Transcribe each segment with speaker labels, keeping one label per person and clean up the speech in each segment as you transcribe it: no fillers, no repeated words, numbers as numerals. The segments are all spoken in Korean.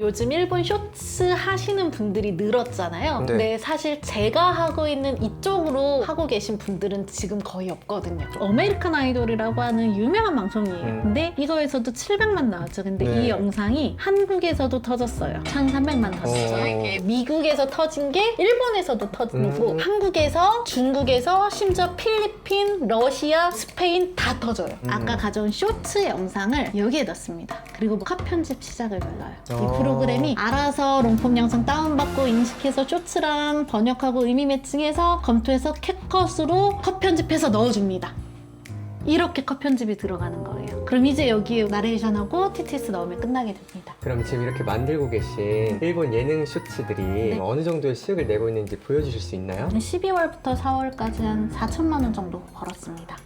Speaker 1: 요즘 일본 쇼츠 하시는 분들이 늘었잖아요.
Speaker 2: 네.
Speaker 1: 근데 사실 제가 하고 있는 이쪽으로 하고 계신 분들은 지금 거의 없거든요. 어메리칸 아이돌이라고 하는 유명한 방송이에요. 근데 이거에서도 700만 나왔죠. 근데
Speaker 2: 네.
Speaker 1: 이 영상이 한국에서도 터졌어요. 1300만 터졌죠. 미국에서 터진 게 일본에서도 터지고 한국에서, 중국에서, 심지어 필리핀, 러시아, 스페인 다 터져요. 아까 가져온 쇼츠 영상을 여기에 넣습니다. 그리고 컷 편집 시작을 눌러요. 이 프로그램이 알아서 롱폼 영상 다운받고 인식해서 쇼츠랑 번역하고 의미 매칭해서 검토해서 캡컷으로 컷 편집해서 넣어줍니다. 이렇게 컷 편집이 들어가는 거예요. 그럼 이제 여기에 나레이션하고 TTS 넣으면 끝나게 됩니다.
Speaker 2: 그럼 지금 이렇게 만들고 계신 일본 예능 쇼츠들이 어느 정도의 수익을 내고 있는지 보여주실 수 있나요?
Speaker 1: 12월부터 4월까지 한 4천만 원 정도 벌었습니다.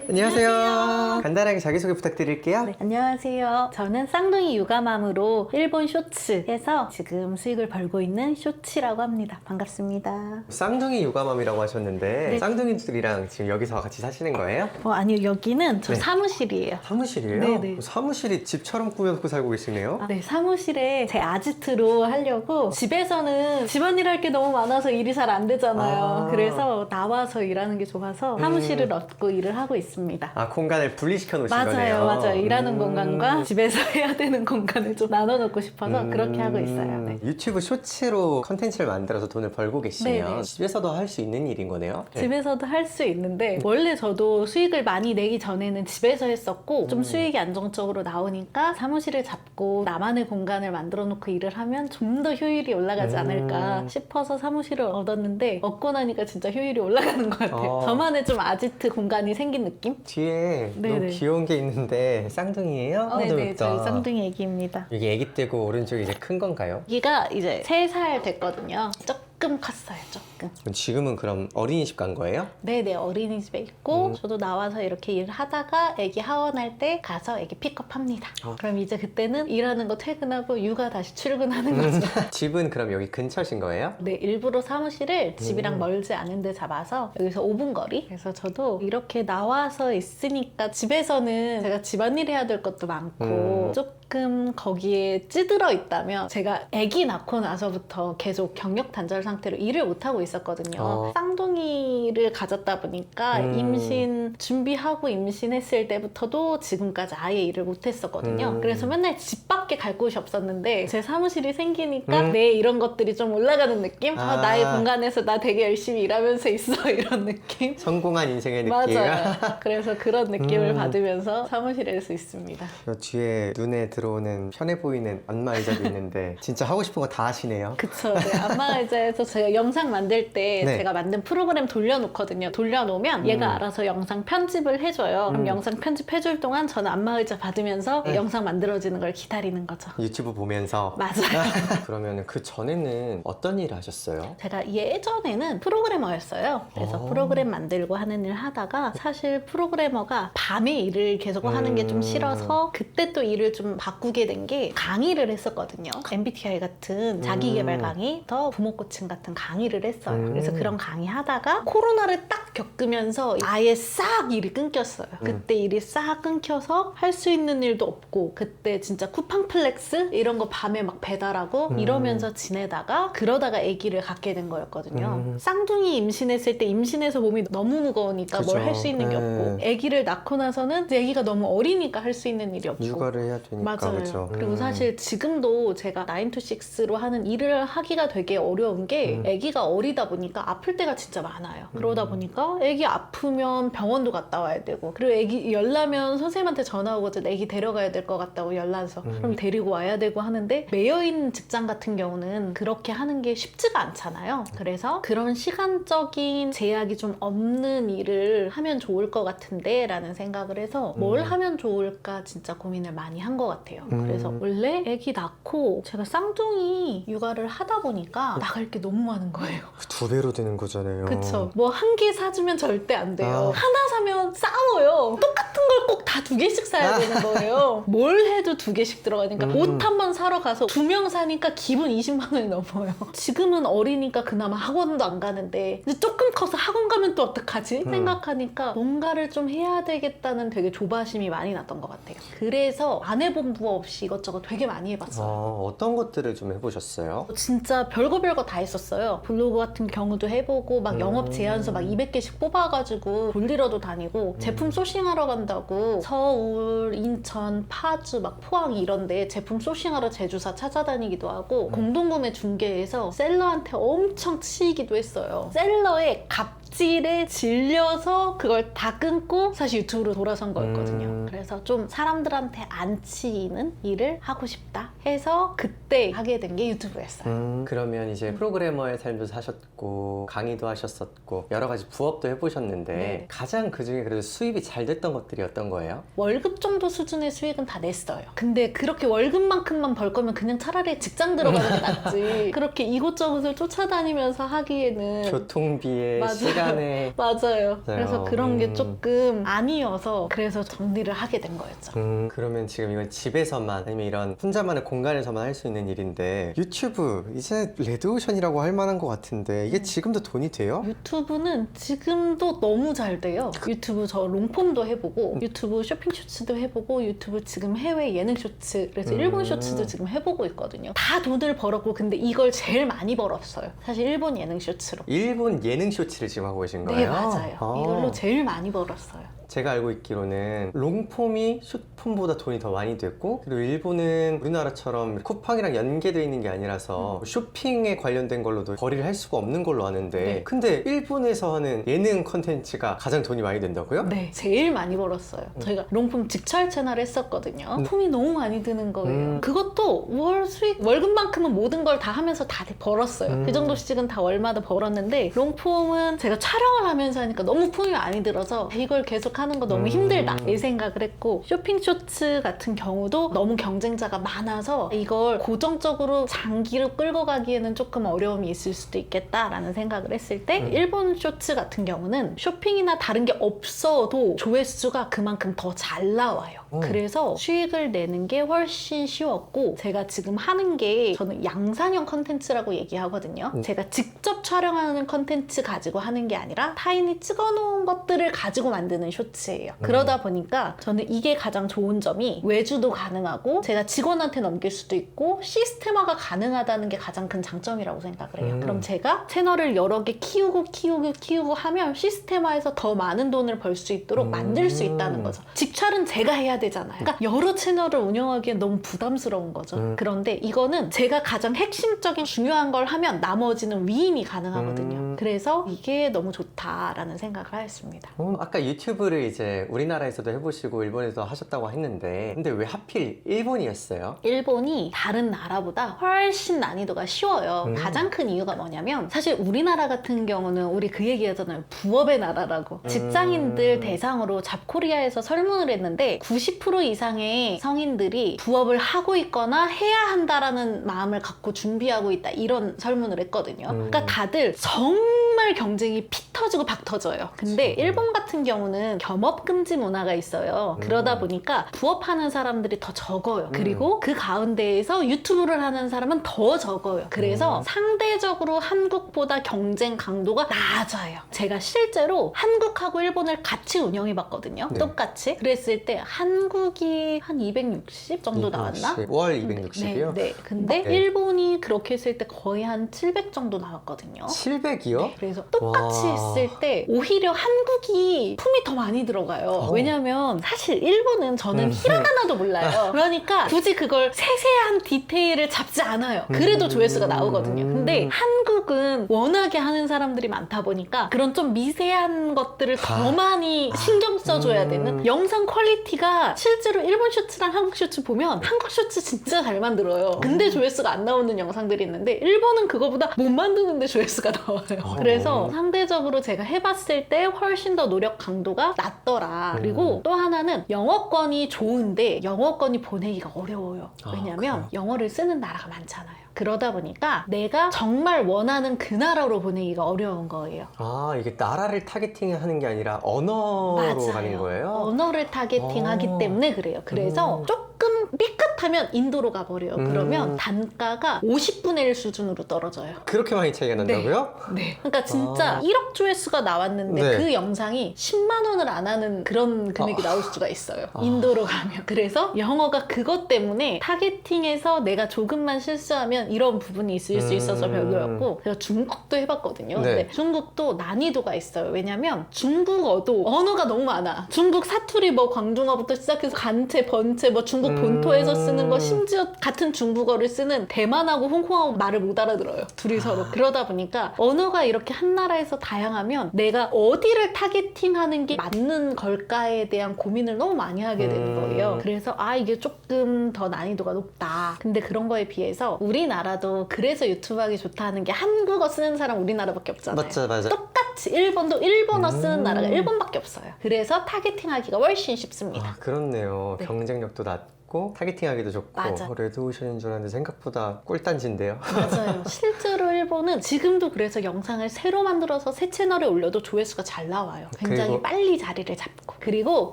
Speaker 2: 안녕하세요. 간단하게 자기소개 부탁드릴게요.
Speaker 1: 네, 안녕하세요. 저는 쌍둥이 육아맘으로 일본 쇼츠에서 지금 수익을 벌고 있는 쇼치라고 합니다. 반갑습니다.
Speaker 2: 쌍둥이 육아맘이라고 하셨는데
Speaker 1: 네.
Speaker 2: 쌍둥이들이랑 지금 여기서 같이 사시는 거예요?
Speaker 1: 아니요, 여기는 저
Speaker 2: 네.
Speaker 1: 사무실이에요.
Speaker 2: 사무실이에요?
Speaker 1: 네네.
Speaker 2: 사무실이 집처럼 꾸며놓고 살고 계시네요?
Speaker 1: 네, 사무실에 제 아지트로 하려고 집에서는 집안일 할 게 너무 많아서 일이 잘 안 되잖아요. 그래서 나와서 일하는 게 좋아서 사무실을 얻고 일을 하고 있습니다.
Speaker 2: 아, 공간을 분리시켜 놓으신 거네요?
Speaker 1: 맞아요. 일하는 공간과 집에서 해야 되는 공간을 좀 나눠놓고 싶어서 그렇게 하고 있어요. 네.
Speaker 2: 유튜브 쇼츠로 컨텐츠를 만들어서 돈을 벌고 계시면
Speaker 1: 네네.
Speaker 2: 집에서도 할 수 있는 일인 거네요? 네.
Speaker 1: 집에서도 할 수 있는데 원래 저도 수익을 많이 내기 전에는 집에서 했었고 좀 수익이 안정적으로 나오니까 사무실을 잡고 나만의 공간을 만들어 놓고 일을 하면 좀 더 효율이 올라가지 않을까 싶어서 사무실을 얻었는데 얻고 나니까 진짜 효율이 올라가는 것 같아요. 저만의 좀 아지트 공간이 생긴 느낌?
Speaker 2: 뒤에 너무
Speaker 1: 네네.
Speaker 2: 귀여운 게 있는데 쌍둥이에요? 너무
Speaker 1: 네네,
Speaker 2: 예쁘다.
Speaker 1: 저희 쌍둥이 애기입니다.
Speaker 2: 여기 애기 떼고 오른쪽이 이제 큰 건가요?
Speaker 1: 애기가 이제 3살 됐거든요. 조금 컸어요, 조금.
Speaker 2: 지금은 그럼 어린이집 간 거예요?
Speaker 1: 네네, 어린이집에 있고 저도 나와서 이렇게 일을 하다가 애기 하원할 때 가서 애기 픽업합니다. 그럼 이제 그때는 일하는 거 퇴근하고 육아 다시 출근하는 거죠.
Speaker 2: 집은 그럼 여기 근처신 거예요?
Speaker 1: 네, 일부러 사무실을 집이랑 멀지 않은 데 잡아서 여기서 5분 거리? 그래서 저도 이렇게 나와서 있으니까 집에서는 제가 집안일 해야 될 것도 많고 조금 거기에 찌들어 있다면 제가 아기 낳고 나서부터 계속 경력 단절 상태로 일을 못하고 있었거든요. 쌍둥이를 가졌다 보니까 임신 준비하고 임신했을 때부터도 지금까지 아예 일을 못했었거든요. 그래서 맨날 집 밖에 갈 곳이 없었는데 제 사무실이 생기니까 내 이런 것들이 좀 올라가는 느낌? 나의 공간에서 나 되게 열심히 일하면서 있어 이런 느낌?
Speaker 2: 성공한 인생의 느낌.
Speaker 1: 맞아요. 그래서 그런 느낌을 받으면서 사무실에서 있습니다.
Speaker 2: 저 뒤에 눈에 들어오는 편해 보이는 안마의자도 있는데 진짜 하고 싶은 거 다 하시네요.
Speaker 1: 그쵸. 네, 안마의자에서 제가 영상 만들 때
Speaker 2: 네.
Speaker 1: 제가 만든 프로그램 돌려놓거든요. 돌려놓으면 얘가 알아서 영상 편집을 해줘요. 그럼 영상 편집해줄 동안 저는 안마의자 받으면서 영상 만들어지는 걸 기다리는 거죠.
Speaker 2: 유튜브 보면서.
Speaker 1: 맞아요.
Speaker 2: 그러면 그 전에는 어떤 일을 하셨어요?
Speaker 1: 제가 예전에는 프로그래머였어요. 그래서 프로그램 만들고 하는 일 하다가 사실 프로그래머가 밤에 일을 계속 하는 게 좀 싫어서 그때 또 일을 좀 바꾸게 된 게 강의를 했었거든요. MBTI 같은 자기개발 강의, 더 부모 코칭 같은 강의를 했어요. 그래서 그런 강의 하다가 코로나를 딱 겪으면서 아예 싹 일이 끊겼어요. 그때 일이 싹 끊겨서 할 수 있는 일도 없고 그때 진짜 쿠팡 플렉스 이런 거 밤에 막 배달하고 이러면서 지내다가 그러다가 아기를 갖게 된 거였거든요. 쌍둥이 임신했을 때 임신해서 몸이 너무 무거우니까 뭘 할 수 있는 게 없고 아기를 낳고 나서는 아기가 너무 어리니까 할 수 있는 일이 없고
Speaker 2: 육아를 해야 되니까.
Speaker 1: 맞아요.
Speaker 2: 그렇죠.
Speaker 1: 그리고 사실 지금도 제가 9to6로 하는 일을 하기가 되게 어려운 게 아기가 어리다 보니까 아플 때가 진짜 많아요. 그러다 보니까 아기 아프면 병원도 갔다 와야 되고 그리고 아기 열나면 선생님한테 전화 오거든. 아기 데려가야 될 것 같다고 열나서 그럼 데리고 와야 되고 하는데 매여있는 직장 같은 경우는 그렇게 하는 게 쉽지가 않잖아요. 그래서 그런 시간적인 제약이 좀 없는 일을 하면 좋을 것 같은데 라는 생각을 해서 뭘 하면 좋을까 진짜 고민을 많이 한 것 같아요. 그래서 원래 아기 낳고 제가 쌍둥이 육아를 하다 보니까 나갈 게 너무 많은 거예요.
Speaker 2: 2배로 되는 거잖아요.
Speaker 1: 그쵸. 뭐 한 개 사주면 절대 안 돼요. 하나 사면 싸워요. 똑같은 걸 꼭 다 2개씩 사야 되는 거예요. 뭘 해도 2개씩 들어가 그러니까 옷 한 번 사러 가서 2명 사니까 기본 20만 원이 넘어요. 지금은 어리니까 그나마 학원도 안 가는데 이제 조금 커서 학원 가면 또 어떡하지? 생각하니까 뭔가를 좀 해야 되겠다는 되게 조바심이 많이 났던 것 같아요. 그래서 안 해본 부업 없이 이것저것 되게 많이 해봤어요.
Speaker 2: 어떤 것들을 좀 해보셨어요?
Speaker 1: 진짜 별거 다 했었어요. 블로그 같은 경우도 해보고 막 영업 제안서 막 200개씩 뽑아가지고 돌리러도 다니고 제품 소싱하러 간다고 서울, 인천, 파주, 막 포항 이런데 제품 소싱하러 제주사 찾아다니기도 하고 공동구매 중개에서 셀러한테 엄청 치이기도 했어요. 셀러의 갑질에 질려서 그걸 다 끊고 사실 유튜브로 돌아선 거였거든요. 그래서 좀 사람들한테 안 치이는 일을 하고 싶다 해서 그때 하게 된 게 유튜브였어요.
Speaker 2: 그러면 이제 프로그래머의 삶도 사셨고 강의도 하셨었고 여러 가지 부업도 해보셨는데
Speaker 1: 네.
Speaker 2: 가장 그중에 그래도 수입이 잘 됐던 것들이 어떤 거예요?
Speaker 1: 월급 정도 수준의 수익은 다 냈어요. 근데 그렇게 월급만큼만 벌 거면 그냥 차라리 직장 들어가는 게 낫지. 그렇게 이곳저곳을 쫓아다니면서 하기에는
Speaker 2: 교통비에
Speaker 1: 맞아요.
Speaker 2: 시간에
Speaker 1: 맞아요. 그래서 그런 게 조금 아니어서 그래서 정리를 하게 된 거였죠.
Speaker 2: 그러면 지금 이건 집에서만 아니면 이런 혼자만의 공간에서만 할 수 있는 일인데 유튜브 이제 레드오션이라고 할 만한 것 같은데 이게 지금도 돈이 돼요?
Speaker 1: 유튜브는 지금도 너무 잘 돼요. 유튜브 저 롱폼도 해보고 유튜브 쇼핑 쇼츠도 해보고 유튜브 지금 해외 예능 쇼츠 그래서 일본 쇼츠도 지금 해보고 있거든요. 다 돈을 벌었고 근데 이걸 제일 많이 벌었어요. 사실 일본 예능 쇼츠로.
Speaker 2: 일본 예능 쇼츠를 지금 하고 계신 거예요?
Speaker 1: 네, 맞아요. 이걸로 제일 많이 벌었어요.
Speaker 2: 제가 알고 있기로는 롱폼이 숏폼보다 돈이 더 많이 됐고 그리고 일본은 우리나라처럼 쿠팡이랑 연계되어 있는 게 아니라서 쇼핑에 관련된 걸로도 거래를 할 수가 없는 걸로 아는데
Speaker 1: 네.
Speaker 2: 근데 일본에서 하는 예능 컨텐츠가 가장 돈이 많이 된다고요?
Speaker 1: 네, 제일 많이 벌었어요. 저희가 롱폼 직찰 채널 했었거든요. 폼이 너무 많이 드는 거예요. 그것도 월 수익, 월급만큼은 모든 걸 다 하면서 다 벌었어요. 그 정도씩은 다 월마다 벌었는데 롱폼은 제가 촬영을 하면서 하니까 너무 폼이 많이 들어서 이걸 계속 하는 거 너무 힘들다 이 생각을 했고 쇼핑 쇼츠 같은 경우도 너무 경쟁자가 많아서 이걸 고정적으로 장기로 끌고 가기에는 조금 어려움이 있을 수도 있겠다라는 생각을 했을 때 일본 쇼츠 같은 경우는 쇼핑이나 다른 게 없어도 조회수가 그만큼 더 잘 나와요. 그래서 수익을 내는 게 훨씬 쉬웠고 제가 지금 하는 게 저는 양산형 컨텐츠라고 얘기하거든요. 제가 직접 촬영하는 컨텐츠 가지고 하는 게 아니라 타인이 찍어놓은 것들을 가지고 만드는 쇼츠예요. 그러다 보니까 저는 이게 가장 좋은 점이 외주도 가능하고 제가 직원한테 넘길 수도 있고 시스템화가 가능하다는 게 가장 큰 장점이라고 생각을 해요. 그럼 제가 채널을 여러 개 키우고 하면 시스템화해서 더 많은 돈을 벌 수 있도록 만들 수 있다는 거죠. 직찰은 제가 해야 되잖아요. 그러니까 여러 채널을 운영하기엔 너무 부담스러운 거죠. 그런데 이거는 제가 가장 핵심적인 중요한 걸 하면 나머지는 위임이 가능하거든요. 그래서 이게 너무 좋다라는 생각을 하였습니다.
Speaker 2: 아까 유튜브를 이제 우리나라에서도 해보시고 일본에서도 하셨다고 했는데 근데 왜 하필 일본이었어요?
Speaker 1: 일본이 다른 나라보다 훨씬 난이도가 쉬워요. 가장 큰 이유가 뭐냐면 사실 우리나라 같은 경우는 우리 그 얘기하잖아요. 부업의 나라라고. 직장인들 대상으로 잡코리아에서 설문을 했는데 90% 이상의 성인들이 부업을 하고 있거나 해야 한다라는 마음을 갖고 준비하고 있다 이런 설문을 했거든요. 그러니까 다들 정말 경쟁이 피 터지고 박 터져요. 근데 일본 같은 경우는 겸업 금지 문화가 있어요. 그러다 보니까 부업하는 사람들이 더 적어요. 그리고 그 가운데에서 유튜브를 하는 사람은 더 적어요. 그래서 상대적으로 한국보다 경쟁 강도가 낮아요. 제가 실제로 한국하고 일본을 같이 운영해 봤거든요.
Speaker 2: 네.
Speaker 1: 똑같이. 그랬을 때 한국이 한 260 정도 나왔나?
Speaker 2: 월 260이요?
Speaker 1: 네. 근데
Speaker 2: 네.
Speaker 1: 일본이 그렇게 했을 때 거의 한 700 정도 나왔거든요.
Speaker 2: 700이요?
Speaker 1: 그래서 똑같이
Speaker 2: 와.
Speaker 1: 했을 때 오히려 한국이 품이 더 많이 들어가요. 왜냐면 사실 일본은 저는 히라가나도 몰라요. 그러니까 굳이 그걸 세세한 디테일을 잡지 않아요. 그래도 조회수가 나오거든요. 근데 한국은 워낙에 하는 사람들이 많다 보니까 그런 좀 미세한 것들을 더 많이 신경 써줘야 되는 영상 퀄리티가 실제로 일본 쇼츠랑 한국 쇼츠 보면 한국 쇼츠 진짜 잘 만들어요. 근데 조회수가 안 나오는 영상들이 있는데 일본은 그거보다 못 만드는데 조회수가 나와요. 그래서 상대적으로 제가 해봤을 때 훨씬 더 노력 강도가 낮더라. 그리고 또 하나는 영어권이 좋은데 영어권이 보내기가 어려워요. 왜냐면 영어를 쓰는 나라가 많잖아요. 그러다 보니까 내가 정말 원하는 그 나라로 보내기가 어려운 거예요.
Speaker 2: 아, 이게 나라를 타겟팅하는 게 아니라 언어로
Speaker 1: 맞아요.
Speaker 2: 가는 거예요?
Speaker 1: 언어를 타겟팅하기 때문에 그래요. 그래서 조금 삐끗한 하면 인도로 가버려요. 그러면 단가가 50분의 1 수준으로 떨어져요.
Speaker 2: 그렇게 많이 차이가 난다고요?
Speaker 1: 네. 그러니까 진짜 1억 조회수가 나왔는데
Speaker 2: 네.
Speaker 1: 그 영상이 10만 원을 안 하는 그런 금액이 나올 수가 있어요. 인도로 가면. 그래서 영어가 그것 때문에 타겟팅에서 내가 조금만 실수하면 이런 부분이 있을 수 있어서 별로였고, 제가 중국도 해봤거든요.
Speaker 2: 네.
Speaker 1: 근데 중국도 난이도가 있어요. 왜냐면 중국어도 언어가 너무 많아. 중국 사투리 뭐 광둥어부터 시작해서 간체, 번체, 뭐 중국 본토에서 쓰는 거, 심지어 같은 중국어를 쓰는 대만하고 홍콩하고 말을 못 알아들어요. 둘이 서로. 그러다 보니까 언어가 이렇게 한 나라에서 다양하면 내가 어디를 타겟팅하는 게 맞는 걸까에 대한 고민을 너무 많이 하게 되는 거예요. 그래서 이게 조금 더 난이도가 높다. 근데 그런 거에 비해서 우리나라도 그래서 유튜브 하기 좋다는 게 한국어 쓰는 사람 우리나라밖에 없잖아요.
Speaker 2: 맞아.
Speaker 1: 똑같이 일본도 일본어 쓰는 나라가 일본밖에 없어요. 그래서 타겟팅하기가 훨씬 쉽습니다.
Speaker 2: 그렇네요.
Speaker 1: 네.
Speaker 2: 경쟁력도 낮고 타겟팅하기도 좋고.
Speaker 1: 맞아.
Speaker 2: 레드오션인 줄 알았는데 생각보다 꿀단지인데요.
Speaker 1: 맞아요. 실제로 일본은 지금도 그래서 영상을 새로 만들어서 새 채널에 올려도 조회수가 잘 나와요. 굉장히
Speaker 2: 그리고-
Speaker 1: 빨리 자리를 잡고. 그리고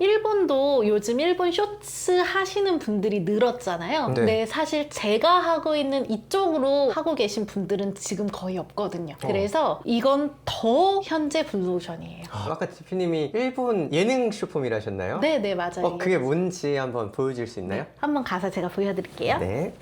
Speaker 1: 일본도 요즘 일본 쇼츠 하시는 분들이 늘었잖아요.
Speaker 2: 네.
Speaker 1: 근데 사실 제가 하고 있는 이쪽으로 하고 계신 분들은 지금 거의 없거든요. 그래서 이건 더 현재 블루오션이에요.
Speaker 2: 아까 대표님이 일본 예능 쇼폼이라 하셨나요?
Speaker 1: 네, 맞아요.
Speaker 2: 그게 뭔지 한번 보여줄 수 있나요?
Speaker 1: 한번 가서 제가 보여드릴게요.
Speaker 2: 네.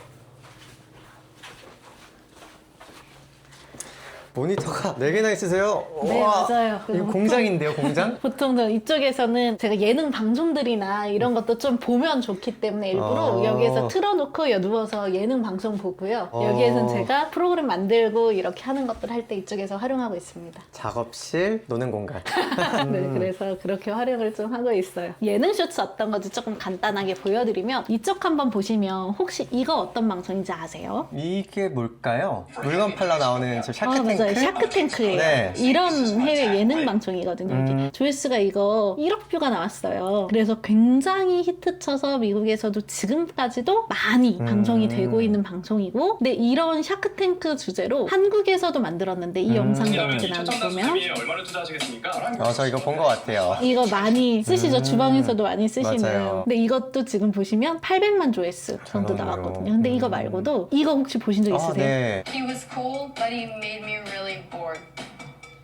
Speaker 2: 모니터가 4개나 있으세요?
Speaker 1: 네,
Speaker 2: 우와.
Speaker 1: 맞아요.
Speaker 2: 이거 공장인데요, 공장?
Speaker 1: 보통 이쪽에서는 제가 예능 방송들이나 이런 것도 좀 보면 좋기 때문에 일부러 여기에서 틀어놓고 누워서 예능 방송 보고요. 여기에서는 제가 프로그램 만들고 이렇게 하는 것들 할 때 이쪽에서 활용하고 있습니다.
Speaker 2: 작업실, 노는 공간.
Speaker 1: 네, 그래서 그렇게 활용을 좀 하고 있어요. 예능 쇼츠 어떤 건지 조금 간단하게 보여드리면 이쪽 한번 보시면 혹시 이거 어떤 방송인지 아세요?
Speaker 2: 이게 뭘까요? 물건 팔러 나오는 저 샤크탱크?
Speaker 1: 맞아요. 샤크탱크예요.
Speaker 2: 네.
Speaker 1: 이런 해외 예능 방송이거든요. 이게 조회수가 이거 1억 뷰가 나왔어요. 그래서 굉장히 히트쳐서 미국에서도 지금까지도 많이 방송이 되고 있는 방송이고, 근데 이런 샤크탱크 주제로 한국에서도 만들었는데 이 영상 같은 안 보면
Speaker 3: 얼마를 투자하시겠습니까?
Speaker 2: 저 이거 본 것 같아요.
Speaker 1: 이거 많이 쓰시죠. 주방에서도 많이 쓰시네요.
Speaker 2: 맞아요.
Speaker 1: 근데 이것도 지금 보시면 800만 조회수 정도
Speaker 2: 잘 나오네요.
Speaker 1: 나왔거든요. 근데 이거 말고도 이거 혹시 보신 적 있으세요?
Speaker 2: 네.
Speaker 4: He was cool, but he made me really bored.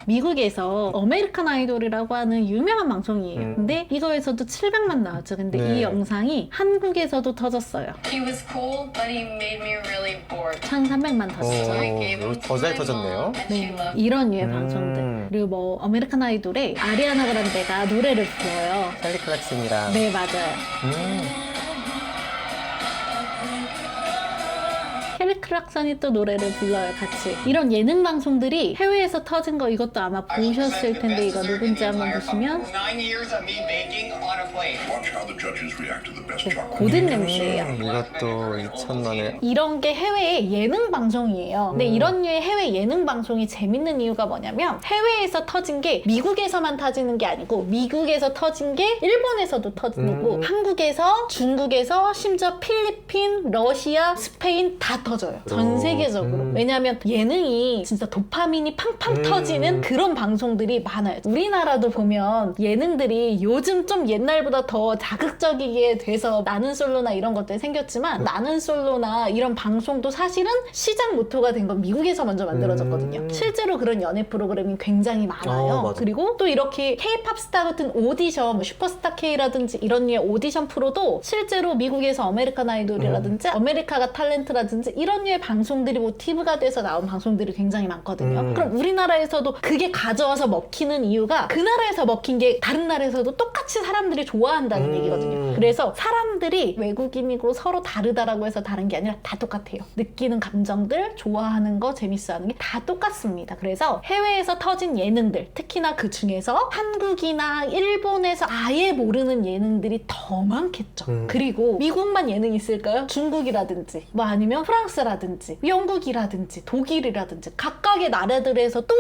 Speaker 1: 미국에서 어메리칸 아이돌이라고 하는 유명한 방송이에요. 근데 이거에서도 700만 나왔죠. 근데
Speaker 2: 네.
Speaker 1: 이 영상이 한국에서도 터졌어요.
Speaker 4: He was cool, but he made me really bored.
Speaker 1: 1300만 터졌죠.
Speaker 4: I gave him
Speaker 2: 이거 더
Speaker 4: to
Speaker 2: 잘
Speaker 4: my
Speaker 2: 터졌네요.
Speaker 4: mom, and she
Speaker 1: 네,
Speaker 4: loved
Speaker 1: 이런 류의 방송들. 그리고 뭐 어메리칸 아이돌에 아리아나 그란데가 노래를 불러요.
Speaker 2: 찰리 클락슨이랑.
Speaker 1: 네, 맞아요. 켈리 클락슨이 또 노래를 불러요, 같이. 이런 예능 방송들이 해외에서 터진 거 이것도 아마 보셨을 텐데 이거 누군지 한번 보시면
Speaker 3: 9 years of me baking on a plate.
Speaker 5: Watch how the judges react to the best chocolate.
Speaker 1: 고든 램스예요.
Speaker 2: 이것도 2천만에.
Speaker 1: 이런 게 해외의 예능 방송이에요. 근데 이런 류의 해외 예능 방송이 재밌는 이유가 뭐냐면 해외에서 터진 게 미국에서만 터지는 게 아니고 미국에서 터진 게 일본에서도 터지고 한국에서, 중국에서, 심지어 필리핀, 러시아, 스페인 다 터져요. 전 세계적으로. 왜냐하면 예능이 진짜 도파민이 팡팡 터지는 그런 방송들이 많아요. 우리나라도 보면 예능들이 요즘 좀 옛날보다 더 자극적이게 돼서 나는 솔로나 이런 것들이 생겼지만 나는 솔로나 이런 방송도 사실은 시장 모토가 된 건 미국에서 먼저 만들어졌거든요. 실제로 그런 연애 프로그램이 굉장히 많아요.
Speaker 2: 맞아.
Speaker 1: 그리고 또 이렇게 K-팝 스타 같은 오디션, 뭐 슈퍼스타 K라든지 이런 류의 오디션 프로도 실제로 미국에서 아메리칸 아이돌이라든지 아메리카가 탤런트라든지 이런 류의 방송들이 모티브가 돼서 나온 방송들이 굉장히 많거든요. 그럼 우리나라에서도 그게 가져와서 먹히는 이유가 그 나라에서 먹힌 게 다른 나라에서도 똑같이 사람들이 좋아한다는 얘기거든요. 그래서 사람들이 외국인이고 서로 다르다라고 해서 다른 게 아니라 다 똑같아요. 느끼는 감정들, 좋아하는 거, 재밌어하는 게 다 똑같습니다. 그래서 해외에서 터진 예능들, 특히나 그 중에서 한국이나 일본에서 아예 모르는 예능들이 더 많겠죠. 그리고 미국만 예능이 있을까요? 중국이라든지 뭐 아니면 프랑스 프랑스라든지 영국이라든지 독일이라든지 각각의 나라들에서 또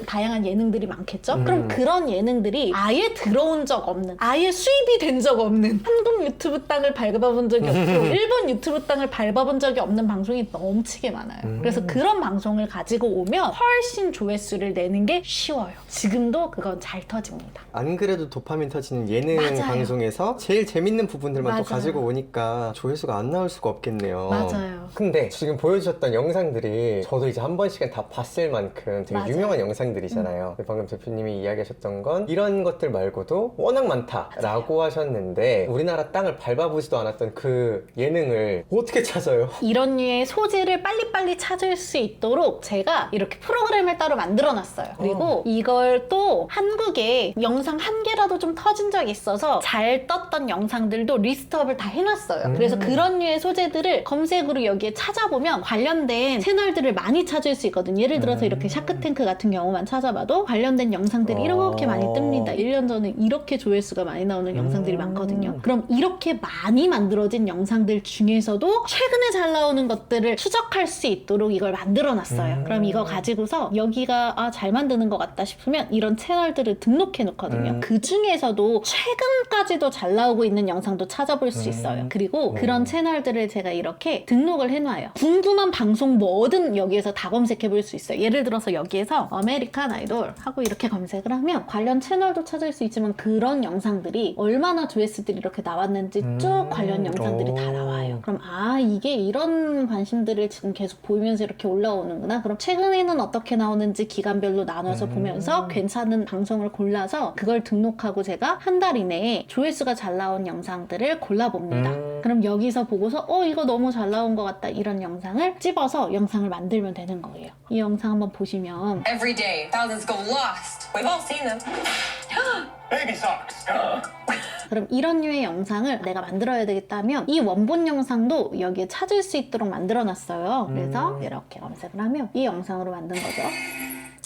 Speaker 1: 다양한 예능들이 많겠죠? 그럼 그런 예능들이 아예 들어온 적 없는, 아예 수입이 된 적 없는, 한국 유튜브 땅을 밟아본 적이 없고 일본 유튜브 땅을 밟아본 적이 없는 방송이 넘치게 많아요. 그래서 그런 방송을 가지고 오면 훨씬 조회수를 내는 게 쉬워요. 지금도 그건 잘 터집니다.
Speaker 2: 안 그래도 도파민 터지는 예능
Speaker 1: 맞아요.
Speaker 2: 방송에서 제일 재밌는 부분들만
Speaker 1: 맞아요.
Speaker 2: 또 가지고 오니까 조회수가 안 나올 수가 없겠네요.
Speaker 1: 맞아요.
Speaker 2: 근데 지금 보여주셨던 영상들이 저도 이제 한 번씩은 다 봤을 만큼 되게
Speaker 1: 맞아요.
Speaker 2: 유명한 영상들이잖아요. 방금 대표님이 이야기하셨던 건 이런 것들 말고도 워낙 많다라고 하셨는데 우리나라 땅을 밟아보지도 않았던 그 예능을 어떻게 찾아요?
Speaker 1: 이런 류의 소재를 빨리빨리 찾을 수 있도록 제가 이렇게 프로그램을 따로 만들어놨어요. 그리고 이걸 또 한국에 영상 한 개라도 좀 터진 적이 있어서 잘 떴던 영상들도 리스트업을 다 해놨어요. 그래서 그런 류의 소재들을 검색으로 여기에 찾아보면 관련된 채널들을 많이 찾을 수 있거든요. 예를 들어서 이렇게 샤크탱크 같은 경우만 찾아봐도 관련된 영상들이 이렇게 많이 뜹니다. 1년 전에 이렇게 조회수가 많이 나오는 영상들이 많거든요. 그럼 이렇게 많이 만들어진 영상들 중에서도 최근에 잘 나오는 것들을 추적할 수 있도록 이걸 만들어놨어요. 그럼 이거 가지고서 여기가 잘 만드는 것 같다 싶으면 이런 채널들을 등록해 놓거든요. 그 중에서도 최근까지도 잘 나오고 있는 영상도 찾아볼 수 있어요. 그리고 그런 채널들을 제가 이렇게 등록을 해놔요. 궁금한 방송 뭐든 여기에서 다 검색해 볼 수 있어요. 예를 들어서 여기에서 아메리칸 아이돌 하고 이렇게 검색을 하면 관련 채널도 찾을 수 있지만 그런 영상들이 얼마나 조회수들이 이렇게 나왔는지 쭉 관련 영상들이 다 나와요. 그럼 이게 이런 관심들을 지금 계속 보이면서 이렇게 올라오는구나. 그럼 최근에는 어떻게 나오는지 기간별로 나눠서 보면서 괜찮은 방송을 골라서 그걸 등록하고 제가 한 달 이내에 조회수가 잘 나온 영상들을 골라봅니다. 그럼 여기서 보고서 이거 너무 잘 나온 것 같다 이런 영상을 찝어서 영상을 만들면 되는 거예요. 이 영상 한번 보시면
Speaker 6: Every day, thousands go lost. We've all seen them.
Speaker 3: Baby socks.
Speaker 1: 그럼 이런 류의 영상을 내가 만들어야 되겠다면 이 원본 영상도 여기에 찾을 수 있도록 만들어 놨어요. 그래서 이렇게 검색을 하면 이 영상으로 만든 거죠.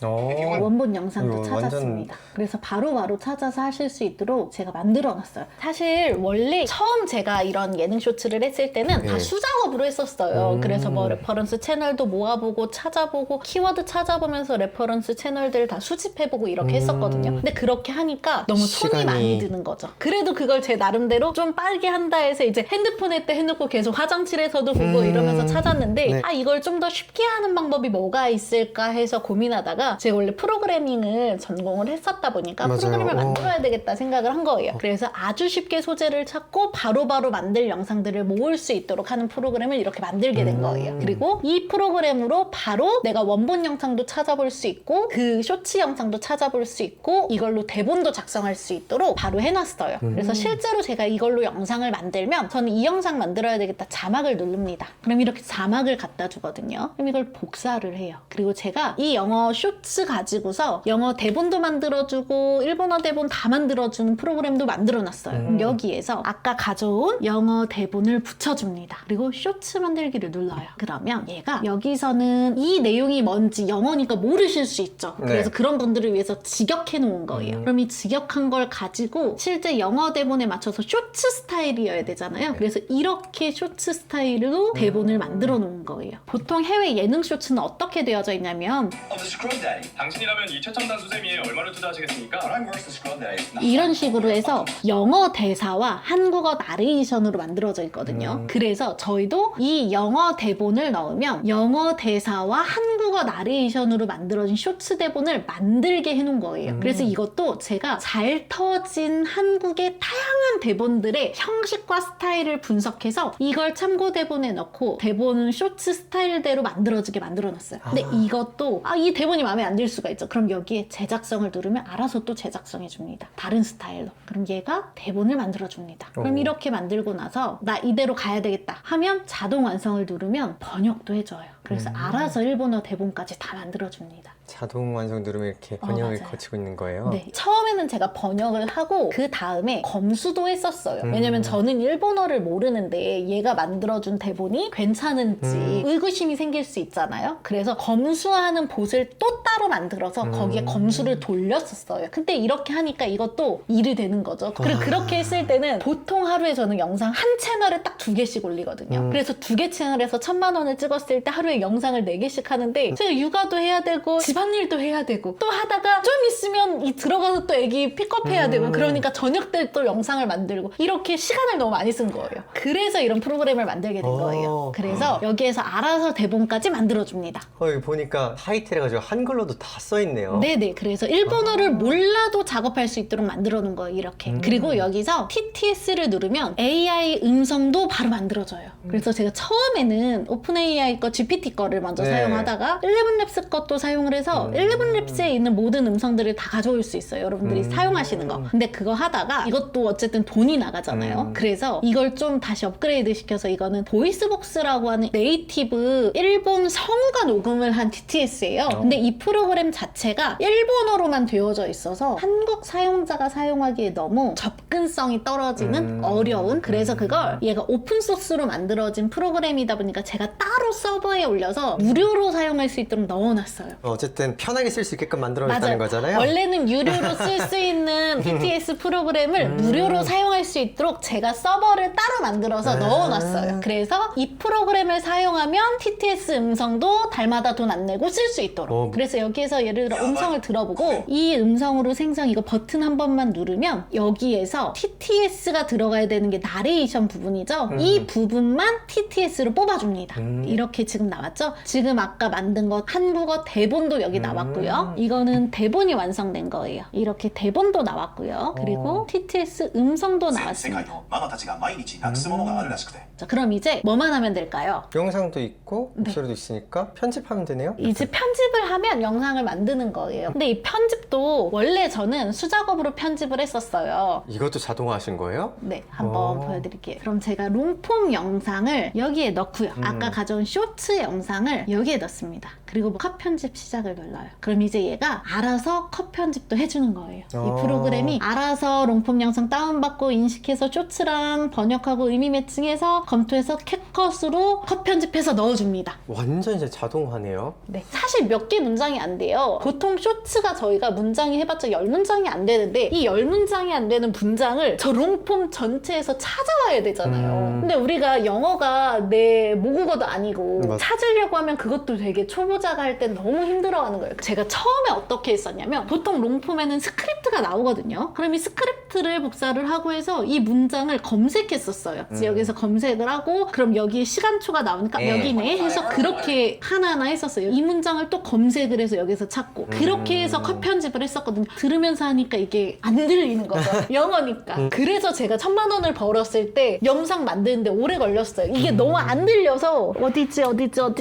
Speaker 1: 원본 영상도
Speaker 2: 이거
Speaker 1: 찾았습니다. 그래서 바로바로 찾아서 하실 수 있도록 제가 만들어 놨어요. 사실 원래 처음 제가 이런 예능 쇼츠를 했을 때는 다 수작업으로 했었어요. 그래서 뭐 레퍼런스 채널도 모아보고 찾아보고 키워드 찾아보면서 레퍼런스 채널들 다 수집해보고 이렇게 했었거든요. 근데 그렇게 하니까 너무 손이
Speaker 2: 시간이-
Speaker 1: 많이 드는 거죠. 그래도 그걸 제 나름대로 좀 빠르게 한다 해서 이제 핸드폰에 때 해놓고 계속 화장실에서도 보고 이러면서 찾았는데
Speaker 2: 네.
Speaker 1: 이걸 좀 더 쉽게 하는 방법이 뭐가 있을까 해서 고민하다가 제가 원래 프로그래밍을 전공을 했었다 보니까
Speaker 2: 맞아요.
Speaker 1: 프로그램을 만들어야 되겠다 생각을 한 거예요. 그래서 아주 쉽게 소재를 찾고 바로바로 만들 영상들을 모을 수 있도록 하는 프로그램을 이렇게 만들게 된 거예요. 그리고 이 프로그램으로 바로 내가 원본 영상도 찾아볼 수 있고 그 쇼츠 영상도 찾아볼 수 있고 이걸로 대본도 작성할 수 있도록 바로 해놨어요. 그래서 실제로 제가 이걸로 영상을 만들면 저는 이 영상 만들어야 되겠다 자막을 누릅니다. 그럼 이렇게 자막을 갖다 주거든요. 그럼 이걸 복사를 해요. 그리고 제가 이 영어 쇼츠 가지고서 영어 대본도 만들어주고 일본어 대본 다 만들어주는 프로그램도 만들어놨어요. 그럼 여기에서 아까 가져온 영어 대본을 붙여줍니다. 그리고 쇼츠 만들기를 눌러요. 그러면 얘가 여기서는 이 내용이 뭔지 영어니까 모르실 수 있죠. 그래서
Speaker 2: 네.
Speaker 1: 그런 분들을 위해서 직역해 놓은 거예요. 그럼 이 직역한 걸 가지고 실제 영어 대본에 맞춰서 쇼츠 스타일이어야 되잖아요. 그래서 이렇게 쇼츠 스타일로 대본을 만들어 놓은 거예요. 보통 해외 예능 쇼츠는 어떻게 되어져 있냐면
Speaker 3: The Scrub Daddy. 당신이라면 이 최첨단 수세미에 얼마를 투자하시겠습니까? But I'm worth the Scrub Daddy.
Speaker 1: 이런 식으로 해서 영어 대사와 한국어 나레이션으로 만들어져 있거든요. 그래서 저희도 이 영어 대본을 넣으면 영어 대사와 한국어 나레이션으로 만들어진 쇼츠 대본을 만들게 해놓은 거예요. 그래서 이것도 제가 잘 터진 한국의 다양한 대본들의 형식과 스타일을 분석해서 이걸 참고 대본에 넣고 대본은 쇼츠 스타일대로 만들어지게 만들어놨어요. 근데 이것도 이 대본이 마음에 안 들 수가 있죠. 그럼 여기에 제작성을 누르면 알아서 또 제작성해 줍니다. 다른 스타일로. 그럼 얘가 대본을 만들어 줍니다. 그럼 이렇게 만들고 나서 나 이대로 가야 되겠다 하면 자동 완성을 누르면 번역도 해줘요. 그래서 알아서 일본어 대본까지 다 만들어 줍니다.
Speaker 2: 자동 완성 누르면 이렇게 번역을
Speaker 1: 맞아요.
Speaker 2: 거치고 있는 거예요.
Speaker 1: 네. 처음에는 제가 번역을 하고 그 다음에 검수도 했었어요. 왜냐면 저는 일본어를 모르는데 얘가 만들어준 대본이 괜찮은지 의구심이 생길 수 있잖아요. 그래서 검수하는 봇을 또 또 따로 만들어서 거기에 검수를 돌렸었어요. 근데 이렇게 하니까 이것도 일이 되는 거죠. 그리고 그렇게 했을 때는 보통 하루에 저는 영상 한 채널에 딱 2개씩 올리거든요. 그래서 2개 채널에서 1000만 원을 찍었을 때 하루에 영상을 4개씩 하는데 제가 육아도 해야 되고 집안일도 해야 되고 또 하다가 좀 있으면 들어가서 또 애기 픽업해야 되고 그러니까 저녁 때 또 영상을 만들고 이렇게 시간을 너무 많이 쓴 거예요. 그래서 이런 프로그램을 만들게 된 거예요. 그래서 여기에서 알아서 대본까지 만들어줍니다.
Speaker 2: 여기 보니까 타이틀 해가지고 한글로도 다 써있네요.
Speaker 1: 네네. 그래서 일본어를 몰라도 작업할 수 있도록 만들어 놓은 거예요. 이렇게. 그리고 여기서 TTS를 누르면 AI 음성도 바로 만들어져요. 그래서 제가 처음에는 오픈 AI 거 GPT 거를 먼저
Speaker 2: 네.
Speaker 1: 사용하다가 11랩스 것도 사용을 해서 11랩스에 있는 모든 음성들을 다 가져올 수 있어요. 여러분들이 사용하시는 거. 근데 그거 하다가 이것도 어쨌든 돈이 나가잖아요. 그래서 이걸 좀 다시 업그레이드 시켜서 이거는 보이스복스라고 하는 네이티브 일본 성우가 녹음을 한 TTS예요. 근데 이 프로그램 자체가 일본어로만 되어져 있어서 한국 사용자가 사용하기에 너무 접근성이 떨어지는 어려운 그래서 그걸 얘가 오픈소스로 만들어진 프로그램이다 보니까 제가 따로 서버에 올려서 무료로 사용할 수 있도록 넣어놨어요.
Speaker 2: 어쨌든 편하게 쓸 수 있게끔 만들어냈다는 거잖아요.
Speaker 1: 원래는 유료로 쓸 수 있는 TTS 프로그램을 무료로 사용할 수 있도록 제가 서버를 따로 만들어서 넣어놨어요. 그래서 이 프로그램을 사용하면 TTS 음성도 달마다 돈 안 내고 쓸 수 있도록. 그래서 여기에서 예를 들어 음성을 들어보고 이 음성으로 생성 이거 버튼 한 번만 누르면 여기에서 TTS가 들어가야 되는 게 나레이션 부분이죠. 이 부분만 TTS로 뽑아줍니다. 이렇게 지금 나왔죠? 지금 아까 만든 것 한국어 대본도 여기 나왔고요. 이거는 대본이 완성된 거예요. 이렇게 대본도 나왔고요. 그리고 TTS 음성도
Speaker 7: 世界
Speaker 1: 나왔습니다.
Speaker 7: のママたちが毎日なくすものがあるらしくて
Speaker 1: 자, 그럼 이제 뭐만 하면 될까요?
Speaker 2: 영상도 있고 목소리도 있으니까 편집하면 되네요.
Speaker 1: 이제 편집을 하면 영상을 만드는 거예요. 근데 이 편집도 원래 저는 수작업으로 편집을 했었어요.
Speaker 2: 이것도 자동화 하신 거예요?
Speaker 1: 네, 한번 보여드릴게요. 그럼 제가 롱폼 영상을 여기에 넣고요. 아까 가져온 쇼츠 영상을 여기에 넣습니다. 그리고 컷 편집 시작을 눌러요. 그럼 이제 얘가 알아서 컷 편집도 해주는 거예요. 이 프로그램이 알아서 롱폼 영상 다운받고 인식해서 쇼츠랑 번역하고 의미 매칭해서 검토해서 캡컷으로 컷 편집해서 넣어줍니다.
Speaker 2: 완전 이제 자동화네요.
Speaker 1: 네, 사실 몇 개 문장이 안 돼요. 보통 쇼츠가 저희가 문장이 해봤자 10문장이 안 되는데 이 10문장이 안 되는 문장을 저 롱폼 전체에서 찾아와야 되잖아요. 근데 우리가 영어가 내 모국어도 아니고
Speaker 2: 맞아.
Speaker 1: 찾으려고 하면 그것도 되게 초보자가 할 때 너무 힘들어하는 거예요. 제가 처음에 어떻게 했었냐면 보통 롱폼에는 스크립트가 나오거든요. 그럼 이 스크립트를 복사를 하고 해서 이 문장을 검색했었어요. 그래서 여기서 검색을 하고 그럼 여기에 시간초가 나오니까 여기네 해서 그렇게 하나하나 했었어요. 이 문장을 또 검색을 해서 여기서 찾고 그렇게 해서 컷 편집을 했었거든요. 들으면서 하니까 이게 안 들리는 거죠. 영어니까. 그래서 제가 1000만 원을 벌었을 때 영상 만드는데 오래 걸렸어요. 이게 너무 안 들려서 어디지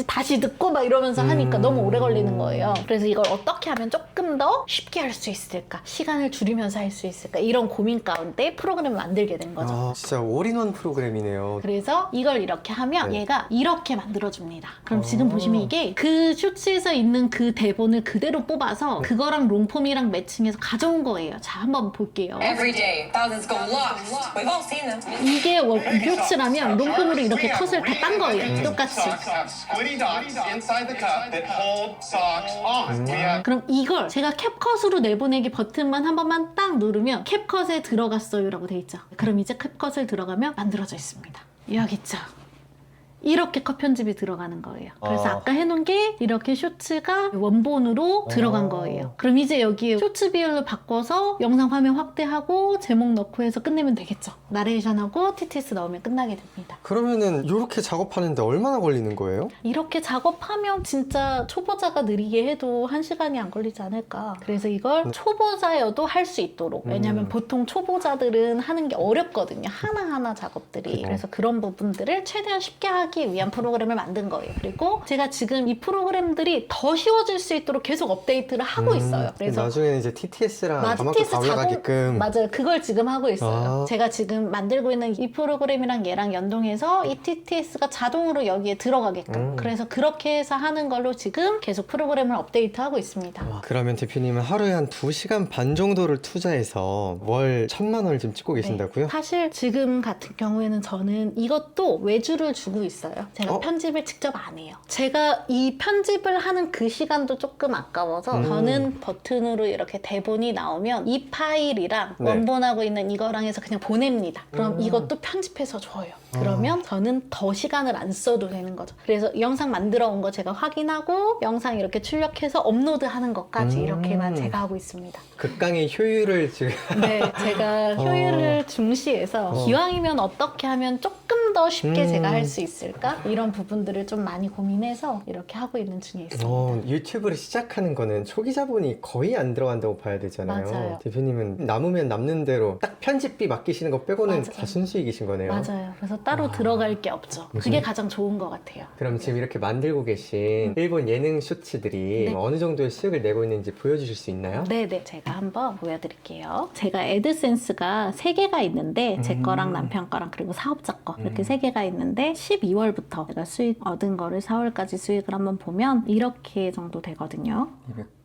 Speaker 1: 다시 듣고 막 이러면서 하니까 너무 오래 걸리는 거예요. 그래서 이걸 어떻게 하면 조금 더 쉽게 할 수 있을까? 시간을 줄이면서 할 수 있을까? 이런 고민 가운데 프로그램을 만들게 된 거죠.
Speaker 2: 아, 진짜 올인원 프로그램이네요.
Speaker 1: 그래서 이걸 이렇게 하면 얘가 이렇게 만들어줍니다. 그럼 지금 보시면 이게 그 쇼츠에서 있는 그 대본을 그대로 뽑아서 그거랑 롱폼이랑 매칭해서 가져온 거예요. 자, 한번 볼게요.
Speaker 6: Every day, thousands go lost. We've all seen them.
Speaker 1: 이게 쇼츠라면 롱폼으로 이렇게 컷을 다 딴 거예요. 똑같이.
Speaker 3: Socks have squiddy dots inside the cup that hold socks on. We have
Speaker 1: 그럼 이걸 제가 캡컷으로 내보내기 버튼만 한 번만 딱 누르면 캡컷에 들어갔어요 라고 돼 있죠. 그럼 이제 캡컷을 들어가면 만들어져 있습니다. 여기 있죠. 이렇게 컷 편집이 들어가는 거예요. 그래서 아까 해놓은 게 이렇게 쇼츠가 원본으로 들어간 거예요. 그럼 이제 여기에 쇼츠 비율로 바꿔서 영상 화면 확대하고 제목 넣고 해서 끝내면 되겠죠. 나레이션하고 TTS 넣으면 끝나게 됩니다.
Speaker 2: 그러면은 이렇게 작업하는데 얼마나 걸리는 거예요?
Speaker 1: 이렇게 작업하면 진짜 초보자가 느리게 해도 1시간이 안 걸리지 않을까. 그래서 이걸 초보자여도 할 수 있도록. 왜냐면 보통 초보자들은 하는 게 어렵거든요. 하나하나 작업들이. 그래서 그런 부분들을 최대한 쉽게 하기 위한 프로그램을 만든 거예요. 그리고 제가 지금 이 프로그램들이 더 쉬워질 수 있도록 계속 업데이트를 하고 있어요. 그래서
Speaker 2: 나중에는 이제 TTS랑 그만큼
Speaker 1: TTS
Speaker 2: 다 올라가게끔.
Speaker 1: 맞아요. 그걸 지금 하고 있어요. 제가 지금 만들고 있는 이 프로그램이랑 얘랑 연동해서 이 TTS가 자동으로 여기에 들어가게끔. 그래서 그렇게 해서 하는 걸로 지금 계속 프로그램을 업데이트하고 있습니다.
Speaker 2: 와, 그러면 대표님은 하루에 한 2시간 반 정도를 투자해서 월 1000만 원을 지금 찍고 계신다고요?
Speaker 1: 사실 지금 같은 경우에는 저는 이것도 외주를 주고 있어요. 있어요. 제가
Speaker 2: 어?
Speaker 1: 편집을 직접 안 해요. 제가 이 편집을 하는 그 시간도 조금 아까워서 저는 버튼으로 이렇게 대본이 나오면 이 파일이랑
Speaker 2: 네.
Speaker 1: 원본하고 있는 이거랑 해서 그냥 보냅니다. 그럼 이것도 편집해서 줘요. 그러면 저는 더 시간을 안 써도 되는 거죠. 그래서 영상 만들어 온 거 제가 확인하고 영상 이렇게 출력해서 업로드하는 것까지 이렇게만 제가 하고 있습니다.
Speaker 2: 극강의 효율을 지금
Speaker 1: 네, 제가 효율을 중시해서 기왕이면 어떻게 하면 조금 더 쉽게 제가 할 수 있을까? 이런 부분들을 좀 많이 고민해서 이렇게 하고 있는 중에 있습니다.
Speaker 2: 유튜브를 시작하는 거는 초기 자본이 거의 안 들어간다고 봐야 되잖아요.
Speaker 1: 맞아요.
Speaker 2: 대표님은 남으면 남는 대로 딱 편집비 맡기시는 거 빼고는
Speaker 1: 맞아요.
Speaker 2: 다 순수익이신 거네요.
Speaker 1: 맞아요. 그래서 따로 들어갈 게 없죠. 그게 가장 좋은 것 같아요.
Speaker 2: 그럼 지금 이렇게 만들고 계신 일본 예능 쇼츠들이
Speaker 1: 네.
Speaker 2: 어느 정도의 수익을 내고 있는지 보여주실 수 있나요?
Speaker 1: 네네, 제가 한번 보여드릴게요. 제가 애드센스가 3개가 있는데 제 거랑 남편 거랑 그리고 사업자 거 이렇게 3개가 있는데 12월부터 제가 수익 얻은 거를 4월까지 수익을 한번 보면 이렇게 정도 되거든요.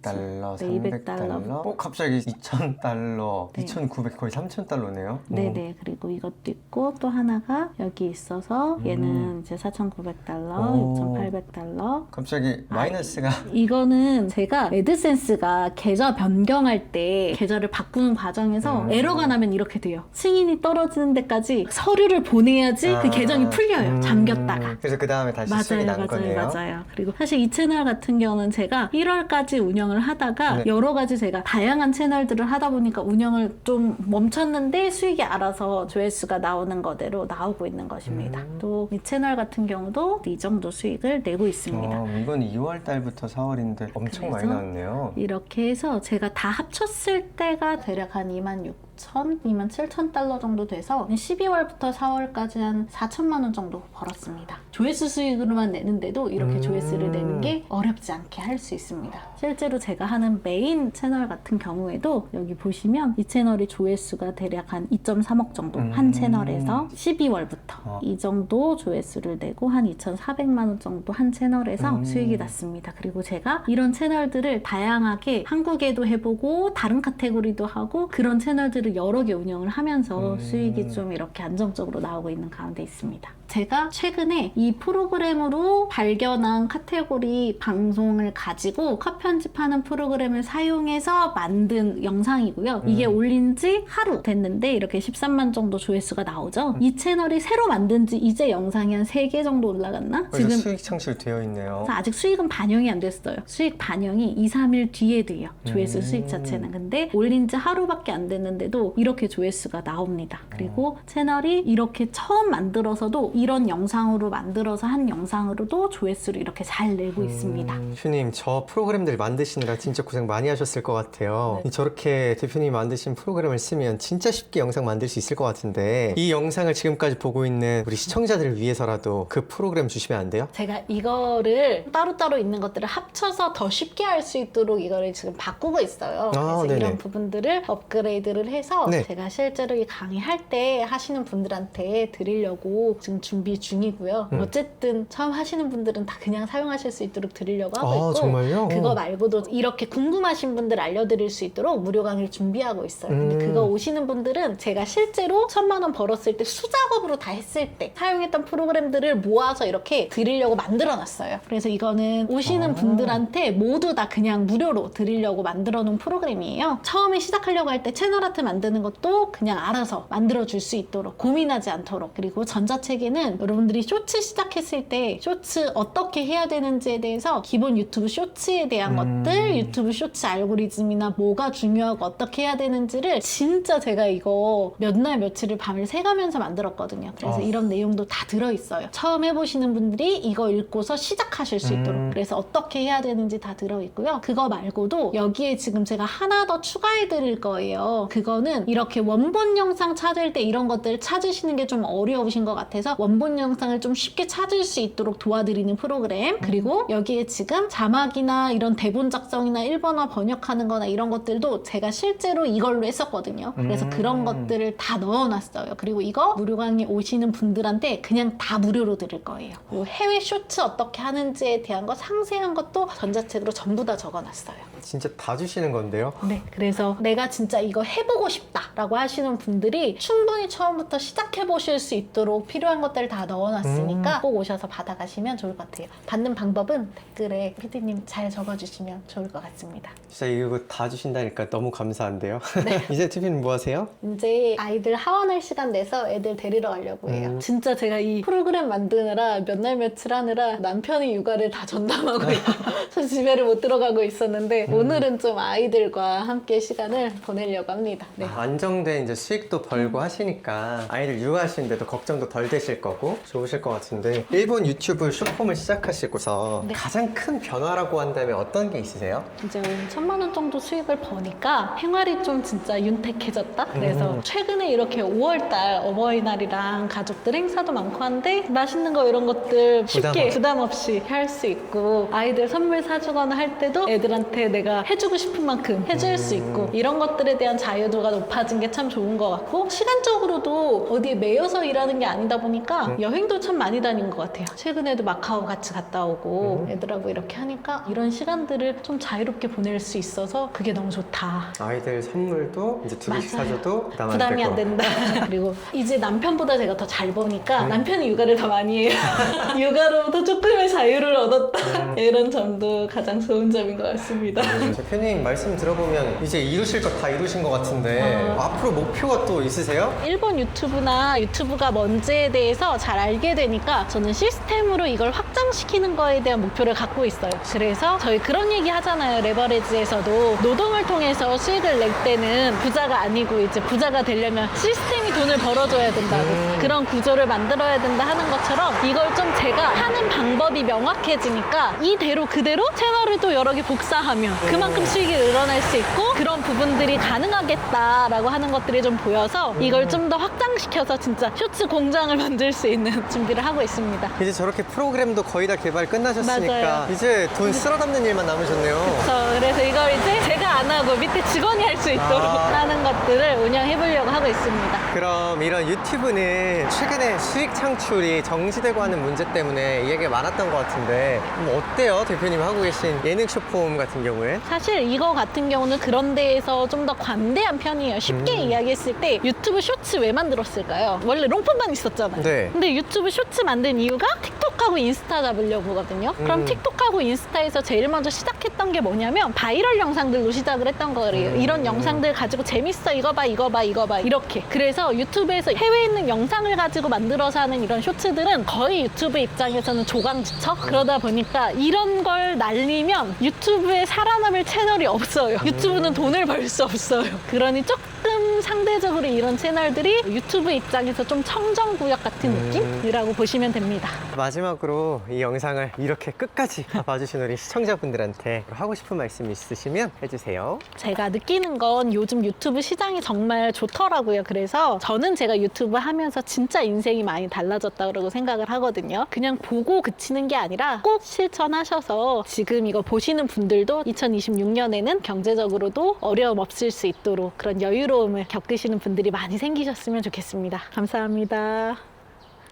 Speaker 2: 200달러,
Speaker 1: 네,
Speaker 2: 300달러. 갑자기 2,000달러,
Speaker 1: 네.
Speaker 2: 2,900 거의 3,000달러네요.
Speaker 1: 네네, 그리고 이것도 있고 또 하나가 여기 있어서 얘는 이제 4,900달러,
Speaker 2: 오.
Speaker 1: 6,800달러.
Speaker 2: 갑자기 마이너스가
Speaker 1: 이거는 제가 애드센스가 계좌 변경할 때 계좌를 바꾸는 과정에서 에러가 나면 이렇게 돼요. 승인이 떨어지는 데까지 서류를 보내야지 그 계정이 풀려요. 잠겼다가.
Speaker 2: 그래서 그 다음에 다시 수익이 난 거네요.
Speaker 1: 맞아요. 그리고 사실 이 채널 같은 경우는 제가 1월까지 운영을 하다가
Speaker 2: 네.
Speaker 1: 여러 가지 제가 다양한 채널들을 하다 보니까 운영을 좀 멈췄는데 수익이 알아서 조회수가 나오는 거대로 나오고 있는 것입니다. 또 이 채널 같은 경우도 이 정도 수익을 내고 있습니다.
Speaker 2: 이건 2월 달부터 4월인데 엄청 많이
Speaker 1: 그래서
Speaker 2: 나왔네요.
Speaker 1: 이렇게 해서 제가 다 합쳤을 때가 대략 한 26,000, 27,000달러 정도 돼서 12월부터 4월까지 한 4천만 원 정도 벌었습니다. 조회수 수익으로만 내는데도 이렇게 조회수를 내는 게 어렵지 않게 할 수 있습니다. 실제로 제가 하는 메인 채널 같은 경우에도 여기 보시면 이 채널이 조회수가 대략 한 2.3억 정도 한 채널에서 12월부터 이 정도 조회수를 내고 한 2,400만 원 정도 한 채널에서 수익이 났습니다. 그리고 제가 이런 채널들을 다양하게 한국에도 해보고 다른 카테고리도 하고 그런 채널들을 여러 개 운영을 하면서 수익이 좀 이렇게 안정적으로 나오고 있는 가운데 있습니다. 제가 최근에 이 프로그램으로 발견한 카테고리 방송을 가지고 컷 편집하는 프로그램을 사용해서 만든 영상이고요. 이게 올린 지 하루 됐는데 이렇게 13만 정도 조회수가 나오죠. 이 채널이 새로 만든 지 이제 영상이 한 3개 정도 올라갔나?
Speaker 2: 지금 수익 창출 되어 있네요.
Speaker 1: 아직 수익은 반영이 안 됐어요. 수익 반영이 2, 3일 뒤에 돼요. 조회수 수익 자체는. 근데 올린 지 하루밖에 안 됐는데도 이렇게 조회수가 나옵니다. 그리고 채널이 이렇게 처음 만들어서도 이런 영상으로 만들어서 한 영상으로도 조회수를 이렇게 잘 내고 있습니다.
Speaker 2: 슈님, 저 프로그램들 만드시느라 진짜 고생 많이 하셨을 것 같아요. 저렇게 대표님이 만드신 프로그램을 쓰면 진짜 쉽게 영상 만들 수 있을 것 같은데 이 영상을 지금까지 보고 있는 우리 시청자들을 위해서라도 그 프로그램 주시면 안 돼요?
Speaker 1: 제가 이거를 따로따로 있는 것들을 합쳐서 더 쉽게 할 수 있도록 이거를 지금 바꾸고 있어요. 그래서
Speaker 2: 네네.
Speaker 1: 이런 부분들을 업그레이드를 해서
Speaker 2: 네.
Speaker 1: 제가 실제로 이 강의할 때 하시는 분들한테 드리려고 지금 준비 중이고요. 어쨌든 처음 하시는 분들은 다 그냥 사용하실 수 있도록 드리려고 하고 있고
Speaker 2: 정말요?
Speaker 1: 그거 말고도 이렇게 궁금하신 분들 알려드릴 수 있도록 무료 강의를 준비하고 있어요. 근데 그거 오시는 분들은 제가 실제로 1,000만 원 벌었을 때 수작업으로 다 했을 때 사용했던 프로그램들을 모아서 이렇게 드리려고 만들어놨어요. 그래서 이거는 오시는 분들한테 모두 다 그냥 무료로 드리려고 만들어 놓은 프로그램이에요. 처음에 시작하려고 할 때 채널 아트 만드는 것도 그냥 알아서 만들어 줄 수 있도록 고민하지 않도록. 그리고 전자책에는 여러분들이 쇼츠 시작했을 때 쇼츠 어떻게 해야 되는지에 대해서 기본 유튜브 쇼츠에 대한 것들, 유튜브 쇼츠 알고리즘이나 뭐가 중요하고 어떻게 해야 되는지를 진짜 제가 이거 몇 날 며칠을 밤을 새가면서 만들었거든요. 그래서 이런 내용도 다 들어있어요. 처음 해보시는 분들이 이거 읽고서 시작하실 수 있도록. 그래서 어떻게 해야 되는지 다 들어있고요. 그거 말고도 여기에 지금 제가 하나 더 추가해 드릴 거예요. 그거는 이렇게 원본 영상 찾을 때 이런 것들을 찾으시는 게 좀 어려우신 것 같아서 원본 영상을 좀 쉽게 찾을 수 있도록 도와드리는 프로그램. 그리고 여기에 지금 자막이나 이런 대본 작성이나 일본어 번역하는 거나 이런 것들도 제가 실제로 이걸로 했었거든요. 그래서 그런 것들을 다 넣어놨어요. 그리고 이거 무료 강의 오시는 분들한테 그냥 다 무료로 드릴 거예요. 그리고 해외 쇼츠 어떻게 하는지에 대한 거 상세한 것도 전자책으로 전부 다 적어놨어요.
Speaker 2: 진짜 다 주시는 건데요.
Speaker 1: 네, 그래서 내가 진짜 이거 해보고 싶다라고 하시는 분들이 충분히 처음부터 시작해보실 수 있도록 필요한 것들을 다 넣어놨으니까 꼭 오셔서 받아가시면 좋을 것 같아요. 받는 방법은 댓글에 PD님 잘 적어주시면 좋을 것 같습니다.
Speaker 2: 진짜 이거 다 주신다니까 너무 감사한데요.
Speaker 1: 네.
Speaker 2: 이제 대표님 뭐 하세요?
Speaker 1: 이제 아이들 하원할 시간 내서 애들 데리러 가려고 해요. 진짜 제가 이 프로그램 만드느라 몇 날 며칠 하느라 남편의 육아를 다 전담하고 있고 저 집에를 못 들어가고 있었는데 오늘은 좀 아이들과 함께 시간을 보내려고 합니다. 네.
Speaker 2: 안정된 이제 수익도 벌고 하시니까 아이들 육아하시는데도 걱정도 덜 되실 거고 좋으실 것 같은데, 일본 유튜브 숏폼을 시작하시고서
Speaker 1: 네.
Speaker 2: 가장 큰 변화라고 한다면 어떤 게 있으세요?
Speaker 1: 이제 1,000만 원 정도 수익을 버니까 생활이 좀 진짜 윤택해졌다. 그래서 최근에 이렇게 5월달 어버이날이랑 가족들 행사도 많고 한데 맛있는 거 이런 것들 쉽게 부담 없이 할 수 있고, 아이들 선물 사주거나 할 때도 애들한테 내가 해주고 싶은 만큼 해줄 수 있고, 이런 것들에 대한 자유도가 높아진 게 참 좋은 것 같고, 시간적으로도 어디에 매여서 일하는 게 아니다 보니까 여행도 참 많이 다닌 것 같아요. 최근에도 마카오 같이 갔다 오고 애들하고 이렇게 하니까 이런 시간들을 좀 자유롭게 보낼 수 있어서 그게 너무 좋다.
Speaker 2: 아이들 선물도 이제 두 개씩
Speaker 1: 맞아요.
Speaker 2: 사줘도
Speaker 1: 부담이 안 된다. 그리고 이제 남편보다 제가 더 잘 버니까 남편이 육아를 더 많이 해요. 육아로부터 조금의 자유를 얻었다. 이런 점도 가장 좋은 점인 것 같습니다.
Speaker 2: 대표님 말씀 들어보면 이제 이루실 것 다 이루신 것 같은데 앞으로 목표가 또 있으세요?
Speaker 1: 일본 유튜브나 유튜브가 뭔지에 대해서 잘 알게 되니까 저는 시스템으로 이걸 확장시키는 거에 대한 목표를 갖고 있어요. 그래서 저희 그런 얘기 하잖아요. 레버리지에서도 노동을 통해서 수익을 낼 때는 부자가 아니고 이제 부자가 되려면 시스템이 돈을 벌어줘야 된다고, 그런 구조를 만들어야 된다 하는 것처럼 이걸 좀 제가 하는 방법이 명확해지니까 이대로 그대로 채널을 또 여러 개 복사하면 그만큼 수익이 늘어날 수 있고 그런 부분들이 가능하겠다라고 하는 것들이 좀 보여서 이걸 좀 더 확장시켜서 진짜 쇼츠 공장을 만들 수 있는 준비를 하고 있습니다.
Speaker 2: 이제 저렇게 프로그램도 거의 다 개발 끝나셨으니까
Speaker 1: 맞아요.
Speaker 2: 이제 돈 쓸어 담는 일만 남으셨네요.
Speaker 1: 그래서 이걸 이제 제가 안 하고 밑에 직원이 할 수 있도록 하는 것들을 운영해 보려고 하고 있습니다.
Speaker 2: 그럼 이런 유튜브는 최근에 수익 창출이 정지되고 하는 문제 때문에 이야기가 많았던 것 같은데 어때요? 대표님 하고 계신 예능 숏폼 같은 경우에?
Speaker 1: 사실 이거 같은 경우는 그런 데에서 좀 더 관대한 편이에요. 쉽게 이야기했을 때 유튜브 쇼츠 왜 만들었을까요? 원래 롱폼만 있었잖아요.
Speaker 2: 네.
Speaker 1: 근데 유튜브 쇼츠 만든 이유가 틱톡하고 인스타 잡으려고거든요. 그럼 틱톡하고 인스타에서 제일 먼저 시작했던 게 뭐냐면 바이럴 영상들로 시작을 했던 거예요. 이런 영상들 가지고 재밌어, 이거 봐, 이거 봐, 이거 봐, 이렇게. 그래서 유튜브에서 해외에 있는 영상을 가지고 만들어서 하는 이런 쇼츠들은 거의 유튜브 입장에서는 조강지처? 그러다 보니까 이런 걸 날리면 유튜브에 살아남을 채널이 없어요. 유튜브는 돈을 벌 수 없어요. 그러니 조금 상대적으로 이런 채널들이 유튜브 입장에서 좀 청정구역 같은 느낌이라고 보시면 됩니다.
Speaker 2: 마지막으로 이 영상을 이렇게 끝까지 봐주신 우리 시청자분들한테 하고 싶은 말씀 있으시면 해주세요.
Speaker 1: 제가 느끼는 건 요즘 유튜브 시장이 정말 좋더라고요. 그래서 저는 제가 유튜브 하면서 진짜 인생이 많이 달라졌다고 생각을 하거든요. 그냥 보고 그치는 게 아니라 꼭 실천하셔서 지금 이거 보시는 분들도 2026년에는 경제적으로도 어려움 없을 수 있도록 그런 여유로움을 겪으시는 분들이 많이 생기셨으면 좋겠습니다. 감사합니다.